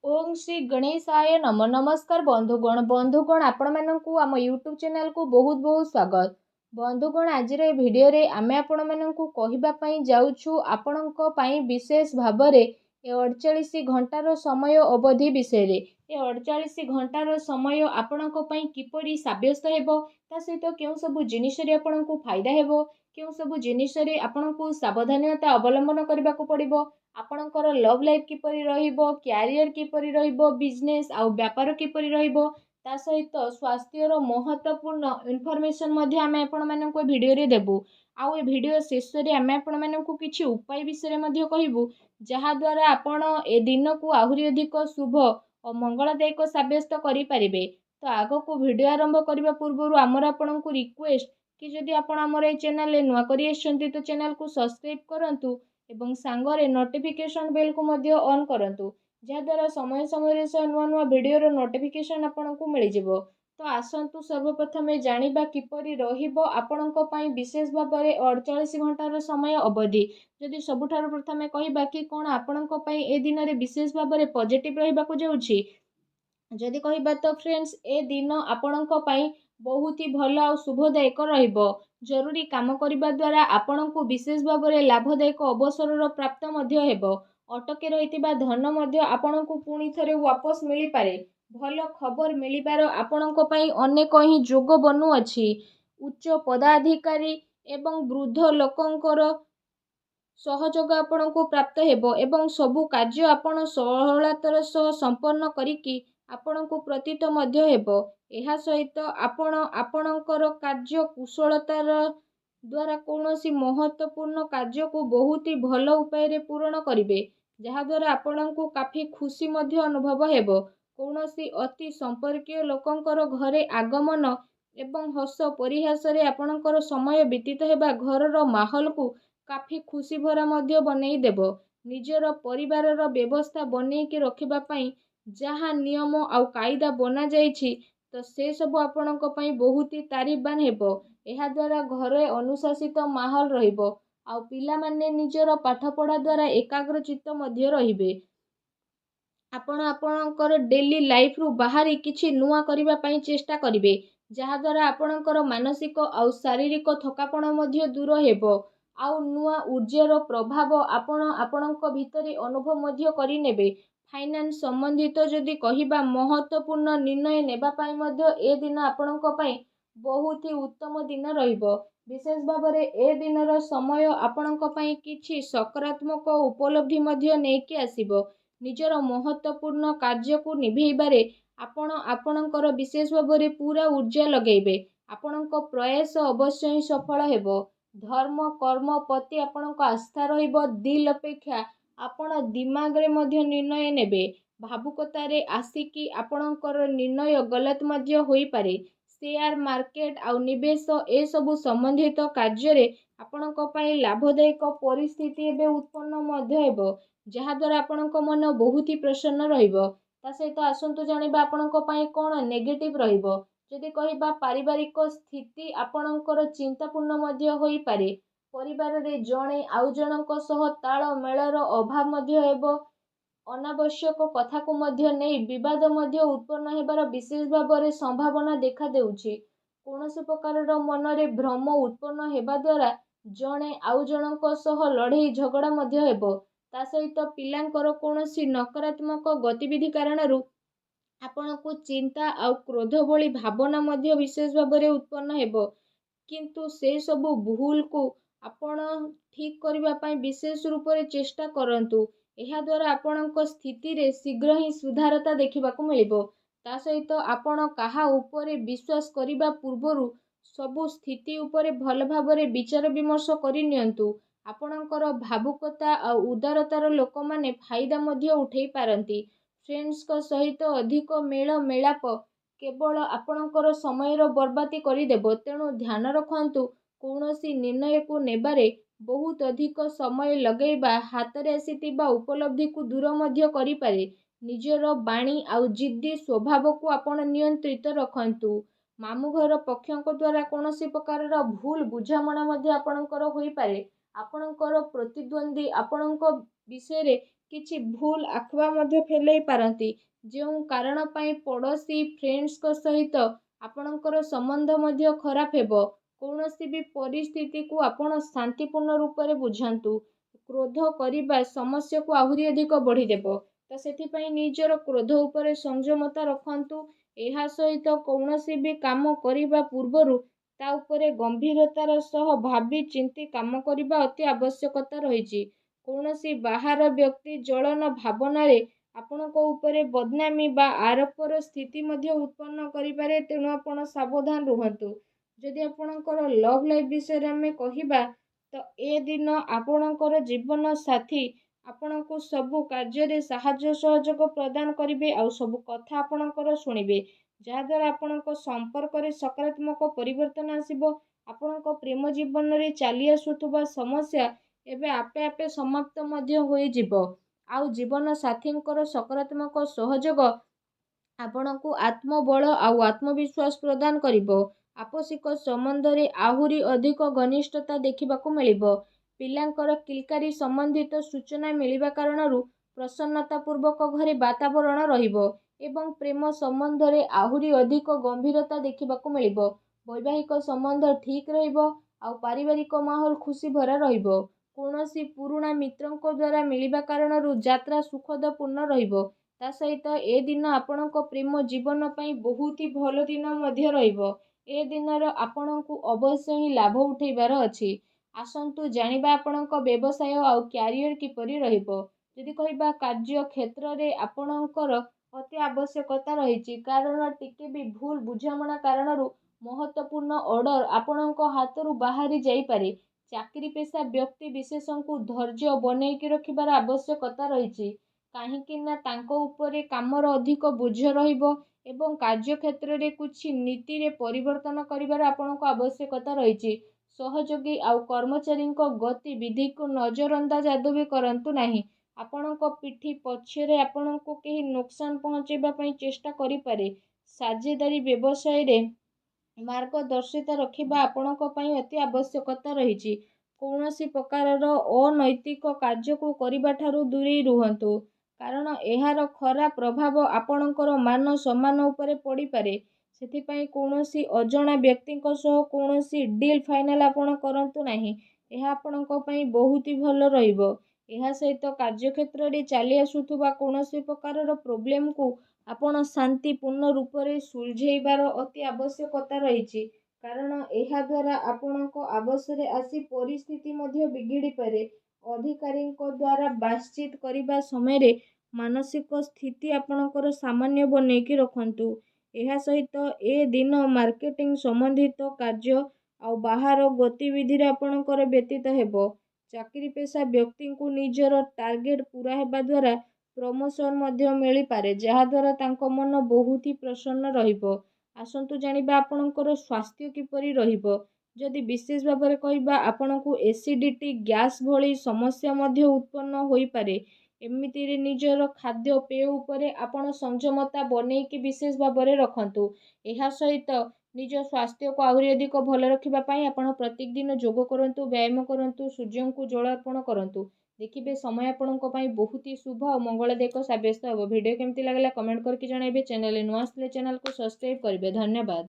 ओम श्री गणेशाय नम नमस्कार बंधुगण आपण मानकु आम यूट्यूब चैनल को बहुत बहुत स्वागत। बंधुगण आज भिडियो रे आमे आपण मानकु कहिबा पई जाउछु आपणको पई विशेष भाबरे ए 48 घंटार समय अवधि विषय रे। ए 48 घंटार समय आपणको पई किपरि साब्यस्त हेबो ता सहित केउ सब जिनिस रे आपणको फायदा हेबो केउ सब जिनिस रे आपणको सावधानता अवलंबन करबा को पड़िबो आपणकर लव लाइफ किपरि रहिबो क्यारियर किपरि रहिबो बिजनेस आउ व्यापार किपरि रहिबो ता सहित स्वास्थ्यर महत्वपूर्ण इनफॉरमेशन मध्ये आमे आपण माननको वीडियो रे देबु। आउ ए वीडियो शेष रे आमे आपण माननको किछि उपाय विषय मध्ये कहिबु जहा द्वारा आपण ए दिन को आहुरी अधिक शुभ और मंगलदायक साब्यस्त करि परिबे। तो आगो को वीडियो आरंभ करबा पूर्वरु हमर आपणको रिक्वेस्ट कि जदि आपण हमर ए चैनल ले नुवा करि आछंती तो चैनल को सब्सक्राइब करंतु एवं सांगरे नोटिफिकेशन बेल को मध्य ऑन करंतु जहा द्वारा समय समय से नुआ नुआ वीडियो रो नोटिफिकेशन आपनको मिल जिवो। तो आसंतु सर्वप्रथम जानिबा किपरि रहिबो आपनको पई विशेष भाबरे 48 घंटार समय अवधि। जदि सबुठार प्रथमे कहिबा कि कोन आपनको पई ए दिन रे विशेष भाबरे पॉजिटिव रहिबा को जाउछि जदि कहिबा तो फ्रेंड्स ए दिन आपनको पई बहुत ही भल और शुभदायक रहिबो। जरूरी काम करिबा द्वारा आपनको विशेष भाबरे लाभदायक अवसरर प्राप्त मध्य हेबो। अटके रहितिबा धन मध्य आपनको पुणी थरे वापस मिली पारे। भल खबर मिलिबार आपनको पई अनेक ही जोग बनु अछि। उच्च पदाधिकारी एवं वृद्ध लोकंकर सहयोग आपनको प्राप्त हेबो एवं सबु कार्य आपण सहलतार सह संपन्न करिकि आपनको प्रतीत मध्य हेबो। एहा सहित आपण आपणकर कार्य कुशलतार द्वारा कौनसी महत्वपूर्ण कार्य को बहुत ही भल उपाय रे पूर्ण करिवे जहा द्वारा आपणको काफी खुशी मध्य अनुभव हेबो। कौनसी अति संपर्कीय लोकंकर घरे आगमन एवं हस परिहास रे आपणकर समय बीतित हेबा घरर माहौल को काफी खुशी भरा मध्य बनेई देबो। निजर परिवारर व्यवस्था बनेई के रखिबा पई जहा नियम आउ कायदा बना जाइछि तो से सब आपणको पई बहुत ही तारीफबान हेबो। एहा द्वारा घरे अनुशासित माहौल रहिबो आउ पिला माने निजर पाठ पढ़ा द्वारा एकाग्र चित्त मध्य रहिबे। आपण आपणकर डेली लाइफ रु बाहरी किछि नुआ करिबा पई चेष्टा करिवे जहा द्वारा आपणकर मानसिक आउ शारीरिक थकापण मध्य दूर हेबो आउ नुआ ऊर्जार प्रभाव आपण आपणक भितरे अनुभव मध्य करि नेबे। फाइनेंस संबंधित जदि कहिबा महत्वपूर्ण निर्णय नेबा पई मध्य ए दिन आपणक पई बहुत ही उत्तम दिन रहिबो। विशेष भाबरे ए दिनर समय आपणक पई किछि सकारात्मक उपलब्धि मध्य नेकी आसीबो। निजर महत्वपूर्ण कार्य को निभेइबारे आपण आपणकर विशेष भाबरे पूरा ऊर्जा लगेइबे। आपणक प्रयास अवश्य ही सफल हेबो। धर्म कर्म प्रति आपणक आस्था रहिबो। दिल अपेक्षा आपण दिमाग रे मध्य निर्णय नेबे। भावुकतारे आसिकी आपणकर निर्णय गलत मध्य होई पारे। शेयर मार्केट आउ निवेश ए सबु संबंधित कार्य रे आपणक पई लाभदायक परिस्थिति एबे उत्पन्न मध्य हेबो जहा द्वारा आपणक मन बहुत ही प्रसन्न रहिबो। ता सहित आसंतु जानिबा आपणक पई कोन नेगेटिव रहिबो। जदि कहिबा पारिवारिक स्थिति आपणकर चिंतापूर्ण मध्य होई पारे। परिवार रे जणे आउ जनक सह ताळ मेळर अभाव मध्य हेबो। अनावश्यक कथा को मध्य नहीं विवाद मध्य उत्पन्न हेबार विशेष भाबरे संभावना देखा देउछि। कोनोसी प्रकारर मनरे भ्रम उत्पन्न हेबा द्वारा जणे आउ जनक सह लड़ाई झगड़ा मध्य हेबो। ता सहित पिलांकर कोनोसी नकारात्मक गतिविधि कारणरू आपनको चिंता आउ क्रोध भली भावना मध्य विशेष भाबरे उत्पन्न हेबो। किंतु से सबु भूल को आपण ठीक करबा पई विशेष रूप रे चेष्टा करंतु। एहा द्वारा आपणक स्थिति रे शीघ्र ही सुधारता देखिबाकू मिलिबो। ता सहित आपण काहा उपरे विश्वास करिबा पूर्वरु सबु स्थिति उपरे भल भाबरे विचार विमर्श करि नियंतु। आपणकर भावुकता आउ उदारतार लोक माने फायदा मध्य उठेई पारंती। फ्रेंड्स को सहित अधिक मेल मेलाप केवल आपणकर समयर बर्बादी करि देबो। तेणु ध्यान रखंतु कौनसी निर्णय को नेबारे बहुत अधिक समय लगेबा हातरे आसीतिबा उपलब्धि को दूर मध्य करि पारे। निजर बाणी आउ जिद्दी स्वभाव को आपण नियंत्रित रखंतु। मामु घर पक्षों द्वारा कौनसी प्रकारर भूल बुझामणा मध्य आपणकर होई पारे। आपणकर प्रतिद्वंदी आपणक विषय रे କିଛି ଭୁଲ ଆଖୁଆ ମଧ୍ୟ ଫେଲେଇ ପାରନ୍ତି, ଯେଉଁ କାରଣ ପାଇଁ ପଡ଼ୋଶୀ ଫ୍ରେଣ୍ଡସ୍ଙ୍କ ସହିତ ଆପଣଙ୍କର ସମ୍ବନ୍ଧ ମଧ୍ୟ ଖରାପ ହେବ। କୌଣସି ବି ପରିସ୍ଥିତିକୁ ଆପଣ ଶାନ୍ତିପୂର୍ଣ୍ଣ ରୂପରେ ବୁଝାନ୍ତୁ। କ୍ରୋଧ କରିବା ସମସ୍ୟାକୁ ଆହୁରି ଅଧିକ ବଢ଼ିଦେବ। ତ ସେଥିପାଇଁ ନିଜର କ୍ରୋଧ ଉପରେ ସଂଯମତା ରଖନ୍ତୁ। ଏହା ସହିତ କୌଣସି ବି କାମ କରିବା ପୂର୍ବରୁ ତା ଉପରେ ଗମ୍ଭୀରତାର ସହ ଭାବି ଚିନ୍ତି କାମ କରିବା ଅତି ଆବଶ୍ୟକତା ରହିଛି। କୌଣସି ବାହାର ବ୍ୟକ୍ତି ଜଳନ ଭାବନାରେ ଆପଣଙ୍କ ଉପରେ ବଦନାମୀ ବା ଆରୋପର ସ୍ଥିତି ମଧ୍ୟ ଉତ୍ପନ୍ନ କରିପାରେ, ତେଣୁ ଆପଣ ସାବଧାନ ରୁହନ୍ତୁ। ଯଦି ଆପଣଙ୍କର ଲଭ୍ ଲାଇଫ୍ ବିଷୟରେ ଆମେ କହିବା, ତ ଏ ଦିନ ଆପଣଙ୍କର ଜୀବନ ସାଥୀ ଆପଣଙ୍କୁ ସବୁ କାର୍ଯ୍ୟରେ ସାହାଯ୍ୟ ସହଯୋଗ ପ୍ରଦାନ କରିବେ, ଆଉ ସବୁ କଥା ଆପଣଙ୍କର ଶୁଣିବେ, ଯାହାଦ୍ୱାରା ଆପଣଙ୍କ ସମ୍ପର୍କରେ ସକାରାତ୍ମକ ପରିବର୍ତ୍ତନ ଆସିବ। ଆପଣଙ୍କ ପ୍ରେମ ଜୀବନରେ ଚାଲି ଆସୁଥିବା ସମସ୍ୟା ଏବେ ଆପେ ଆପେ ସମାପ୍ତ ମଧ୍ୟ ହୋଇଯିବ। ଆଉ ଜୀବନ ସାଥୀଙ୍କର ସକାରାତ୍ମକ ସହଯୋଗ ଆପଣଙ୍କୁ ଆତ୍ମବଳ ଆଉ ଆତ୍ମବିଶ୍ୱାସ ପ୍ରଦାନ କରିବ। ଆପୋଷିକ ସମ୍ବନ୍ଧରେ ଆହୁରି ଅଧିକ ଘନିଷ୍ଠତା ଦେଖିବାକୁ ମିଳିବ। ପିଲାଙ୍କର କିଲକାରୀ ସମ୍ବନ୍ଧିତ ସୂଚନା ମିଳିବା କାରଣରୁ ପ୍ରସନ୍ନତାପୂର୍ବକ ଘରେ ବାତାବରଣ ରହିବ ଏବଂ ପ୍ରେମ ସମ୍ବନ୍ଧରେ ଆହୁରି ଅଧିକ ଗମ୍ଭୀରତା ଦେଖିବାକୁ ମିଳିବ। ବୈବାହିକ ସମ୍ବନ୍ଧ ଠିକ୍ ରହିବ ଆଉ ପାରିବାରିକ ମାହୋଲ ଖୁସି ଭରା ରହିବ। କୌଣସି ପୁରୁଣା ମିତ୍ରଙ୍କ ଦ୍ୱାରା ମିଳିବା କାରଣରୁ ଯାତ୍ରା ସୁଖଦପୂର୍ଣ୍ଣ ରହିବ। ତା ସହିତ ଏ ଦିନ ଆପଣଙ୍କ ପ୍ରେମ ଜୀବନ ପାଇଁ ବହୁତ ହି ଭଲ ଦିନ ମଧ୍ୟ ରହିବ। ଏ ଦିନର ଆପଣଙ୍କୁ ଅବଶ୍ୟ ହିଁ ଲାଭ ଉଠାଇବାର ଅଛି। ଆସନ୍ତୁ ଜାଣିବା ଆପଣଙ୍କ ବ୍ୟବସାୟ ଆଉ କ୍ୟାରିୟର କିପରି ରହିବ। ଯଦି କହିବା କାର୍ଯ୍ୟ କ୍ଷେତ୍ରରେ ଆପଣଙ୍କର ଅତି ଆବଶ୍ୟକତା ରହିଛି, କାରଣ ଟିକେ ବି ଭୁଲ ବୁଝାମଣା କାରଣରୁ ମହତ୍ତ୍ୱପୂର୍ଣ୍ଣ ଅର୍ଡର ଆପଣଙ୍କ ହାତରୁ ବାହାରି ଯାଇପାରେ। ଚାକିରି ପେଶା ବ୍ୟକ୍ତି ବିଶେଷଙ୍କୁ ଧୈର୍ଯ୍ୟ ବନେଇକି ରଖିବାର ଆବଶ୍ୟକତା ରହିଛି, କାହିଁକି ନା ତାଙ୍କ ଉପରେ କାମର ଅଧିକ ବୋଝ ରହିବ ଏବଂ କାର୍ଯ୍ୟକ୍ଷେତ୍ରରେ କିଛି ନୀତିରେ ପରିବର୍ତ୍ତନ କରିବାର ଆପଣଙ୍କ ଆବଶ୍ୟକତା ରହିଛି। ସହଯୋଗୀ ଆଉ କର୍ମଚାରୀଙ୍କ ଗତିବିଧିକୁ ନଜରଅନ୍ଦାଜ ଆଦୌ ବି କରନ୍ତୁ ନାହିଁ। ଆପଣଙ୍କ ପିଠି ପଛରେ ଆପଣଙ୍କୁ କେହି ନୋକସାନ ପହଞ୍ଚାଇବା ପାଇଁ ଚେଷ୍ଟା କରିପାରେ। ସାଝେଦାରୀ ବ୍ୟବସାୟରେ ମାର୍ଗଦର୍ଶିତା ରଖିବା ଆପଣଙ୍କ ପାଇଁ ଅତି ଆବଶ୍ୟକତା ରହିଛି। କୌଣସି ପ୍ରକାରର ଅନୈତିକ କାର୍ଯ୍ୟକୁ କରିବା ଠାରୁ ଦୂରେଇ ରୁହନ୍ତୁ, କାରଣ ଏହାର ଖରାପ ପ୍ରଭାବ ଆପଣଙ୍କର ମାନ ସମ୍ମାନ ଉପରେ ପଡ଼ିପାରେ। ସେଥିପାଇଁ କୌଣସି ଅଜଣା ବ୍ୟକ୍ତିଙ୍କ ସହ କୌଣସି ଡିଲ୍ ଫାଇନାଲ ଆପଣ କରନ୍ତୁ ନାହିଁ। ଏହା ଆପଣଙ୍କ ପାଇଁ ବହୁତ ହି ଭଲ ରହିବ। ଏହା ସହିତ କାର୍ଯ୍ୟକ୍ଷେତ୍ରରେ ଚାଲି ଆସୁଥିବା କୌଣସି ପ୍ରକାରର ପ୍ରୋବ୍ଲେମକୁ ଆପଣ ଶାନ୍ତିପୂର୍ଣ୍ଣ ରୂପରେ ସୁଲଝେଇବାର ଅତି ଆବଶ୍ୟକତା ରହିଛି, କାରଣ ଏହା ଦ୍ୱାରା ଆପଣଙ୍କ ଆବଶରେ ଆସି ପରିସ୍ଥିତି ମଧ୍ୟ ବିଗିଡ଼ିପାରେ। ଅଧିକାରୀଙ୍କ ଦ୍ୱାରା ବାତଚିତ କରିବା ସମୟରେ ମାନସିକ ସ୍ଥିତି ଆପଣଙ୍କର ସାମାନ୍ୟ ବନେଇକି ରଖନ୍ତୁ। ଏହା ସହିତ ଏ ଦିନ ମାର୍କେଟିଂ ସମ୍ବନ୍ଧିତ କାର୍ଯ୍ୟ ଆଉ ବାହାର ଗତିବିଧିରେ ଆପଣଙ୍କର ବ୍ୟତୀତ ହେବ। ଚାକିରି ପେଶା ବ୍ୟକ୍ତିଙ୍କୁ ନିଜର ଟାର୍ଗେଟ ପୂରା ହେବା ଦ୍ୱାରା ପ୍ରମୋସନ ମଧ୍ୟ ମିଳିପାରେ, ଯାହାଦ୍ୱାରା ତାଙ୍କ ମନ ବହୁତ ହି ପ୍ରସନ୍ନ ରହିବ। ଆସନ୍ତୁ ଜାଣିବା ଆପଣଙ୍କର ସ୍ୱାସ୍ଥ୍ୟ କିପରି ରହିବ। ଯଦି ବିଶେଷ ଭାବରେ କହିବା, ଆପଣଙ୍କୁ ଏସିଡିଟି, ଗ୍ୟାସ୍ ଭଳି ସମସ୍ୟା ମଧ୍ୟ ଉତ୍ପନ୍ନ ହୋଇପାରେ। ଏମିତିରେ ନିଜର ଖାଦ୍ୟପେୟ ଉପରେ ଆପଣ ସଂଯମତା ବନେଇକି ବିଶେଷ ଭାବରେ ରଖନ୍ତୁ। ଏହା ସହିତ ନିଜ ସ୍ୱାସ୍ଥ୍ୟକୁ ଆହୁରି ଅଧିକ ଭଲ ରଖିବା ପାଇଁ ଆପଣ ପ୍ରତ୍ୟେକ ଦିନ ଯୋଗ କରନ୍ତୁ, ବ୍ୟାୟାମ କରନ୍ତୁ, ସୂର୍ଯ୍ୟଙ୍କୁ ଜଳ ଅର୍ପଣ କରନ୍ତୁ। ଦେଖିବେ ସମୟ ଆପଣଙ୍କ ପାଇଁ ବହୁତ ହି ଶୁଭ ଆଉ ମଙ୍ଗଳଦାୟକ ସାବ୍ୟସ୍ତ ହେବ। ଭିଡ଼ିଓ କେମିତି ଲାଗିଲା କମେଣ୍ଟ କରିକି ଜଣାଇବେ। ଚ୍ୟାନେଲରେ ନୂଆ ଆସିଲେ ଚ୍ୟାନେଲକୁ ସବସ୍କ୍ରାଇବ କରିବେ। ଧନ୍ୟବାଦ।